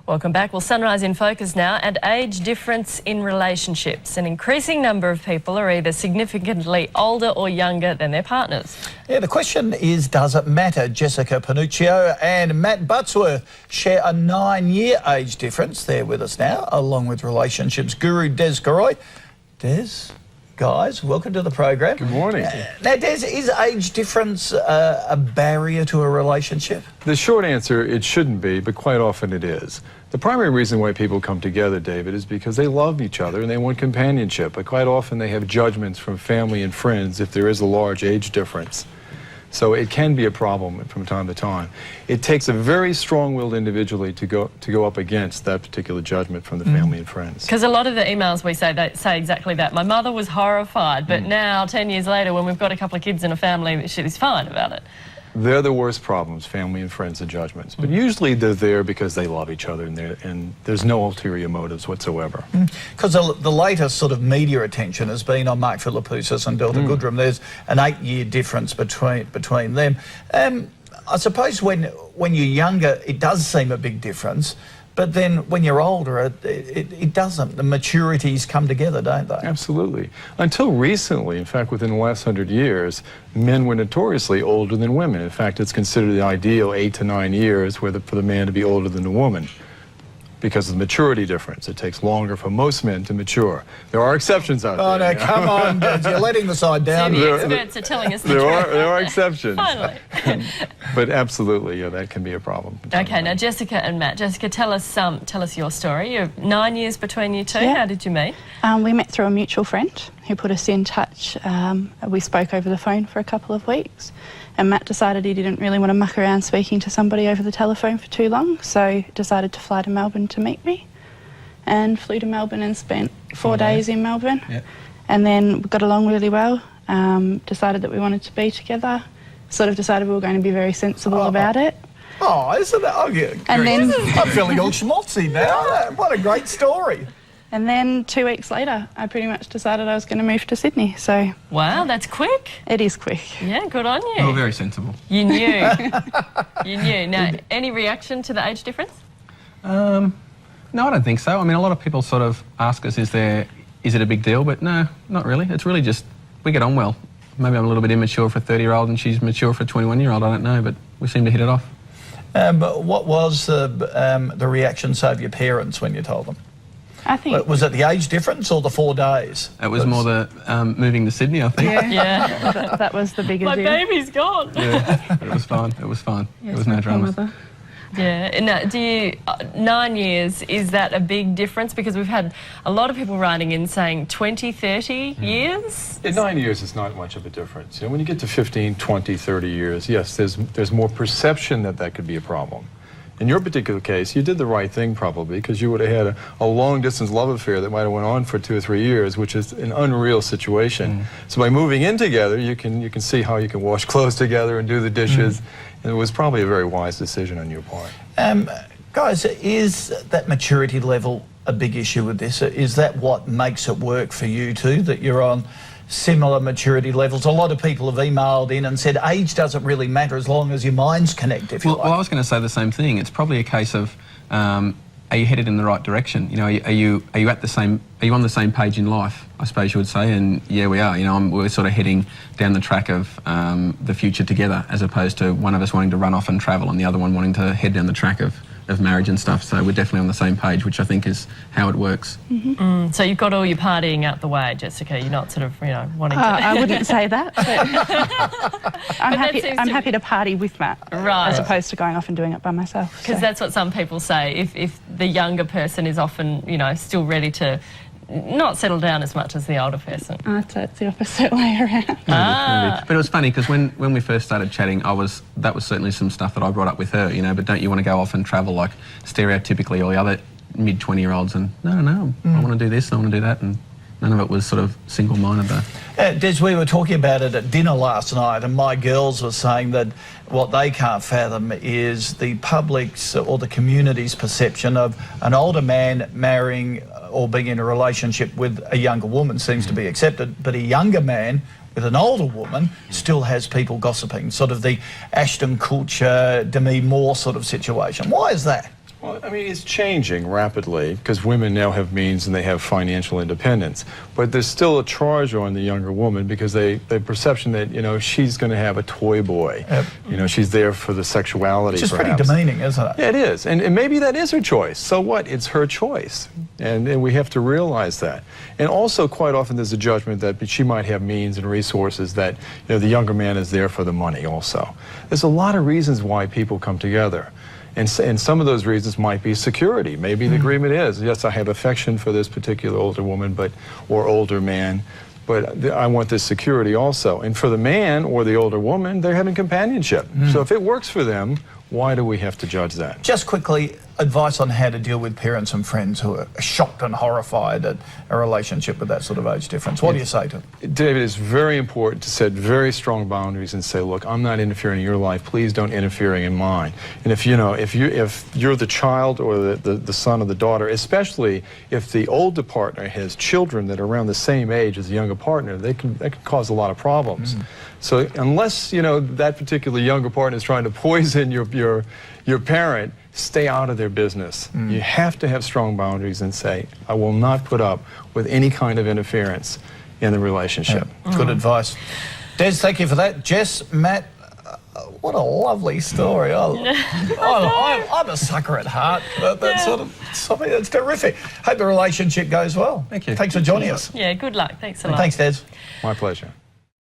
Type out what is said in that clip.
Welcome back. Well, Sunrise in focus now, and age difference in relationships. An increasing number of people are either significantly older or younger than their partners. Yeah, the question is, does it matter? Jessica Panuccio and Matt Buttsworth share a 9-year age difference. They're with us now, along with relationships guru Des Garoy. Des, guys, welcome to the program. Good morning. Now, Des, is age difference a barrier to a relationship? The short answer, it shouldn't be, but quite often it is. The primary reason why people come together, David, is because they love each other and they want companionship, but quite often they have judgments from family and friends if there is a large age difference. So it can be a problem from time to time. It takes a very strong-willed individual to go up against that particular judgment from the family and friends. Because a lot of the emails we say, they say exactly that. My mother was horrified, but now, 10 years later, when we've got a couple of kids in a family, she's fine about it. They're the worst problems, family and friends and judgments. But usually they're there because they love each other and there's no ulterior motives whatsoever. Because the latest sort of media attention has been on Mark Philippoussis and Delta Goodrem. There's an 8-year difference between them. I suppose when you're younger, it does seem a big difference. But then when you're older, it doesn't. The maturities come together, don't they? Absolutely. Until recently, in fact, within the last 100 years, men were notoriously older than women. In fact, it's considered the ideal 8 to 9 years for the man to be older than the woman, because of the maturity difference. It takes longer for most men to mature. There are exceptions out there. Oh, no, come on, Des, you're letting the side down. So the experts are telling us the truth. There are exceptions. Finally. But absolutely, yeah, that can be a problem. Okay, now Jessica and Matt. Jessica, tell us your story. You're 9 years between you two. Yeah. How did you meet? We met through a mutual friend who put us in touch. We spoke over the phone for a couple of weeks, and Matt decided he didn't really want to muck around speaking to somebody over the telephone for too long, so decided to fly to Melbourne to meet me, and flew to Melbourne and spent 4 days in Melbourne. Yep. And then we got along really well, decided that we wanted to be together, sort of decided we were going to be very sensible about it. Oh, isn't that? Oh, yeah. And then I'm feeling all schmaltzy now. What a great story. And then 2 weeks later, I pretty much decided I was going to move to Sydney, so... Wow, that's quick. It is quick. Yeah, good on you. Oh, very sensible. You knew. You knew. Now, any reaction to the age difference? No, I don't think so. I mean, a lot of people sort of ask us, is it a big deal? But no, not really. It's really just, we get on well. Maybe I'm a little bit immature for a 30-year-old and she's mature for a 21-year-old, I don't know, but we seem to hit it off. But what was the reaction, say, of your parents when you told them? I think... Was it the age difference or the 4 days? It was more the moving to Sydney, I think. Yeah. that was the bigger My deal. baby's gone. Yeah, but it was fine. It was fine. Yes, it was no my dramas. mother. Yeah. And now, do you 9 years, is that a big difference? Because we've had a lot of people writing in saying 20, 30 years. In 9 years, it's not much of a difference. You know, when you get to 15, 20, 30 years, yes, there's more perception that could be a problem. In your particular case, you did the right thing probably, because you would have had a long-distance love affair that might have went on for 2 or 3 years, which is an unreal situation. So by moving in together, you can see how you can wash clothes together and do the dishes. And it was probably a very wise decision on your part. Guys, is that maturity level a big issue with this? Is that what makes it work for you two, that you're on similar maturity levels? A lot of people have emailed in and said age doesn't really matter as long as your minds connect, if you like. Well, I was going to say the same thing. It's probably a case of, are you headed in the right direction? You know, are you on the same page in life, I suppose you would say? And yeah, we are. You know, we're sort of heading down the track of the future together, as opposed to one of us wanting to run off and travel and the other one wanting to head down the track of marriage and stuff. So we're definitely on the same page, which I think is how it works. So you've got all your partying out the way, Jessica. You're not sort of, you know, wanting to... I wouldn't say that, but I'm happy to party with Matt, right, as opposed to going off and doing it by myself. Because that's what some people say. If the younger person is often, you know, still ready to not settle down as much as the older person. I'd say it's the opposite way around. But it was funny because when we first started chatting, that was certainly some stuff that I brought up with her, you know, but don't you want to go off and travel like stereotypically all the other mid-20-year-olds? And no, I want to do this, I want to do that, and none of it was sort of single-minded though. Des, we were talking about it at dinner last night, and my girls were saying that what they can't fathom is the public's or the community's perception of an older man marrying or being in a relationship with a younger woman seems to be accepted, but a younger man with an older woman still has people gossiping, sort of the Ashton Kutcher, Demi Moore sort of situation. Why is that? Well, I mean, it's changing rapidly because women now have means and they have financial independence. But there's still a charge on the younger woman because the perception that, you know, she's going to have a toy boy. Yep. You know, she's there for the sexuality, Which is perhaps. pretty demeaning, isn't it? Yeah, it is. And maybe that is her choice. So what? It's her choice. And we have to realize that. And also, quite often, there's a judgment that she might have means and resources that, you know, the younger man is there for the money also. There's a lot of reasons why people come together. And some of those reasons might be security. Maybe the agreement is, yes, I have affection for this particular older woman or older man, but I want this security also. And for the man or the older woman, they're having companionship. So if it works for them, why do we have to judge that? Just quickly, advice on how to deal with parents and friends who are shocked and horrified at a relationship with that sort of age difference. What do you say to them? David, it's very important to set very strong boundaries and say, look, I'm not interfering in your life. Please don't interfere in mine. And if you're the child or the son or the daughter, especially if the older partner has children that are around the same age as the younger partner, that can cause a lot of problems. So unless, you know, that particular younger partner is trying to poison your parent, stay out of their business. You have to have strong boundaries and say, I will not put up with any kind of interference in the relationship. Good advice. Des, thank you for that. Jess, Matt, what a lovely story. I'm a sucker at heart. That sort of something that's terrific. Hope the relationship goes well. Thank you. Thanks for joining us. Yeah, good luck. Thanks a lot. Thanks, Des. My pleasure.